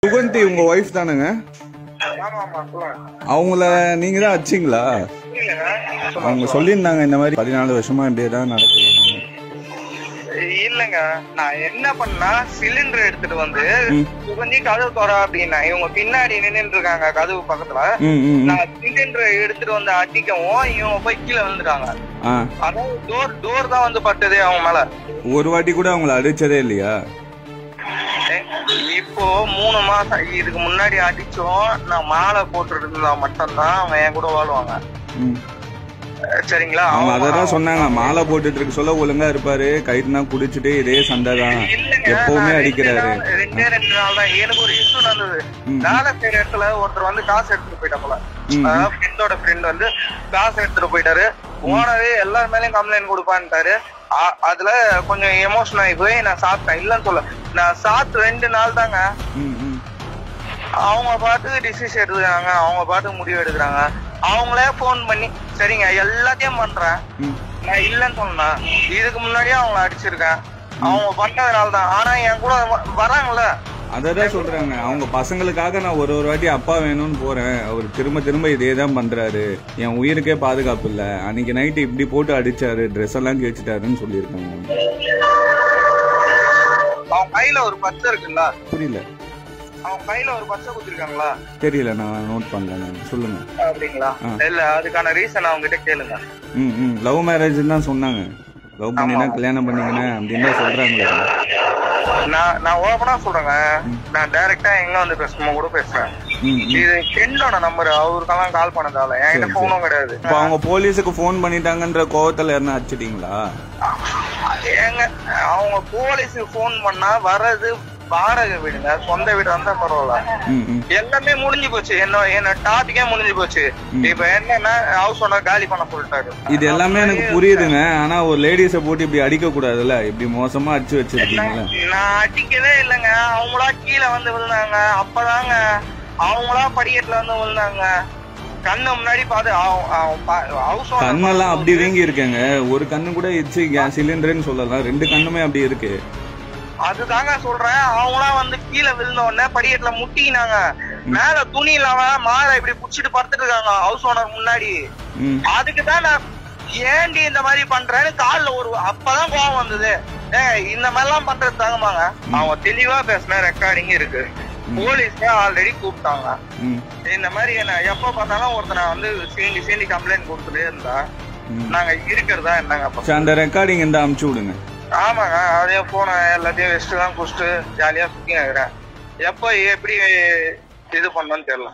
சுகந்தி உங்க ஒய்ஃப் தானுங்க? அவங்கள நீங்க தான் அடிச்சிங்களா? அவங்க சொல்லியிருந்தாங்க இந்த மாதிரி 14 வருஷமா இப்படியே தான் நடக்குது. இல்லங்க, நான் என்ன பண்ணா சிலிண்டர் எடுத்துட்டு வந்து சுகந்தி கதவு தோற அப்படின்னா இவங்க பின்னாடி நின்னுட்டு இருக்காங்க கதவு பக்கத்துல. நான் சிலிண்டர் எடுத்துட்டு வந்து அடிக்கவும் இவங்க போய் கீழே விழுந்துட்டாங்க. அதாவது டோர் தான் வந்து பட்டது அவங்க மேல. ஒரு வாட்டி கூட அவங்கள அடிச்சதே இல்லையா? இப்போ 3 மாசம் இதுக்கு முன்னாடி அடிச்சோம். நான் மாலை போட்டு இருந்தா மட்டும்தான் அவன் என் கூட வாழ்வாங்க. சரிங்களா? அவங்க அதான் சொன்னாங்க, மாலை போட்டுட்டு இருக்க சொல்ல ஒழுங்கா இருப்பாரு, கைட்டுனா குடிச்சிட்டு இதே சண்டை தான் எப்பவுமே அடிக்கிறாரு. 2 நாள் தான் எனக்கு ஒரு இஷ்யூ நடந்தது. வேலை செய்யற இடத்துல ஒருத்தர் வந்து காசு எடுத்துட்டு போயிட்டாங்களா, ஃப்ரெண்டோட ஃப்ரெண்ட் வந்து காசு எடுத்துட்டு போயிட்டாரு. ஓனரு எல்லார் மேலயும் கம்ப்ளைண்ட் கொடுப்பான்ட்டாரு. அதுல கொஞ்சம் எமோஷன் ஆகி போய் நான் சாப்பிட்டேன். இல்லன்னு சொல்ல, நான் சாப்பிட்டு 2 நாள் தாங்க. அவங்க பாட்டுக்கு டிசிஷன் எடுக்கிறாங்க, அவங்க பாட்டுக்கு முடிவு எடுக்கிறாங்க. அவங்களே போன் பண்ணி சரிங்க எல்லாத்தையும் பண்றேன் நான் இல்லன்னு சொன்னேன். இதுக்கு முன்னாடியே அவங்கள அடிச்சிருக்கேன். அவங்க பண்றதுனால தான். ஆனா என் கூட வராங்கல்ல, அததான் சொல்றாங்க. அவங்க பசங்களுக்காக நான் ஒரு வாட்டி அப்பா வேணும்னு போறேன், அவர் திரும்ப திரும்ப இதே தான் பண்றாரு, என் உயிருக்கே பாதுகாப்பு இல்ல, அன்னைக்கு நைட்டு இப்படி போட்டு அடிச்சாரு, ட்ரெஸ் எல்லாம் கேச்சுட்டாருன்னு சொல்லியிருக்காங்க. அவங்க கையில ஒரு பச்சை இருக்குல்ல? புரியல. அவங்க கையில ஒரு பச்சை குத்திருக்காங்களா? தெரியல, நான் நோட் பண்ணல. சொல்லுங்க. அப்படிங்களா? இல்ல, அதுக்கான ரீசன் அவங்க கிட்ட கேளுங்க. லவ் மேரேஜ் தான் சொன்னாங்க. லவ் பண்ணினா கல்யாணம் பண்ணிக்கினேன் அப்படின்னு தான் சொல்றாங்களே. நான் ஓபனா சொல்றேங்க, நான் டைரக்டா எங்க வந்து பேசணுமோ கூட பேசுறேன். இது ஃப்ரெண்டோட நம்பர், அவருக்கெல்லாம் கால் பண்ணதால என்கிட்ட போனும் கிடையாது. இப்போ அவங்க போலீஸுக்கு போன் பண்ணிட்டாங்கன்ற கோவத்துல என்ன அடிச்சிட்டீங்களா? ஏங்க, அவங்க போலீஸுக்கு போன் பண்ணா வர்றது வாடகை வீடுங்க, சொந்த வீடு வந்தா பரவாயில்ல. எல்லாமே முடிஞ்சு போச்சு. என்ன டாபிக்கே முடிஞ்சு போச்சு. இப்ப என்னன்னா ஹவுஸ் ஓனர் காலி பண்ண சொல்லிட்டாரு. இது எல்லாமே எனக்கு புரியுதுங்க. ஆனா ஒரு லேடிஸ போட்டு இப்படி அடிக்க கூடாதுல்ல, இப்படி மோசமா அடிச்சு வச்சிருக்கீங்களா? நான் அடிக்கவே இல்லைங்க, அவங்களா கீழே வந்து விழுந்தாங்க. அப்பதாங்க அவங்களா படிக்கட்டுல வந்து விழுந்தாங்க. கண்ணு முன்னாடி பாத்து கண்ணெல்லாம் அப்படி வீங்கி இருக்கேங்க. ஒரு கண்ணு கூட இச்சு சிலிண்டர்னு சொல்லலாம், 2 கண்ணுமே அப்படி இருக்கு. அதுதாங்க சொல்றேன். அவங்களா வந்து கீழே விழுந்த உடனே படிக்கட்டுல முட்டினாங்க. மேல துணி இல்லாம மாலை இப்படி புடிச்சிட்டு படுத்துட்டு இருக்காங்க ஹவுஸ் ஓனர் முன்னாடி. அதுக்குதான் நான் ஏண்டி இந்த மாதிரி பண்றேன்னு காலில் அப்பதான் கோவம் வந்தது. இந்த மாதிரி எல்லாம் பண்றது தாங்கம்மாங்க. அவங்க தெளிவா பேசின ரெக்கார்டிங் இருக்கு. போலீஸ் ஆல்ரெடி கூப்பிட்டாங்க. இந்த மாதிரி என்ன எப்ப பார்த்தாலும் ஒருத்தனை வந்து சீண்டி கம்ப்ளைண்ட் கொடுத்துட்டே இருந்தா நாங்க இருக்கிறதா என்னங்க? அந்த ரெக்கார்டிங் இந்த அனுப்பிச்சு விடுங்க. ஆமாங்க, அதே போன எல்லாத்தையும் வெஸ்ட் தான் குடிச்சிட்டு ஜாலியா சுத்தி நிக்கிறேன். எப்ப எப்படி இது பண்ணணும்னு தெரியல.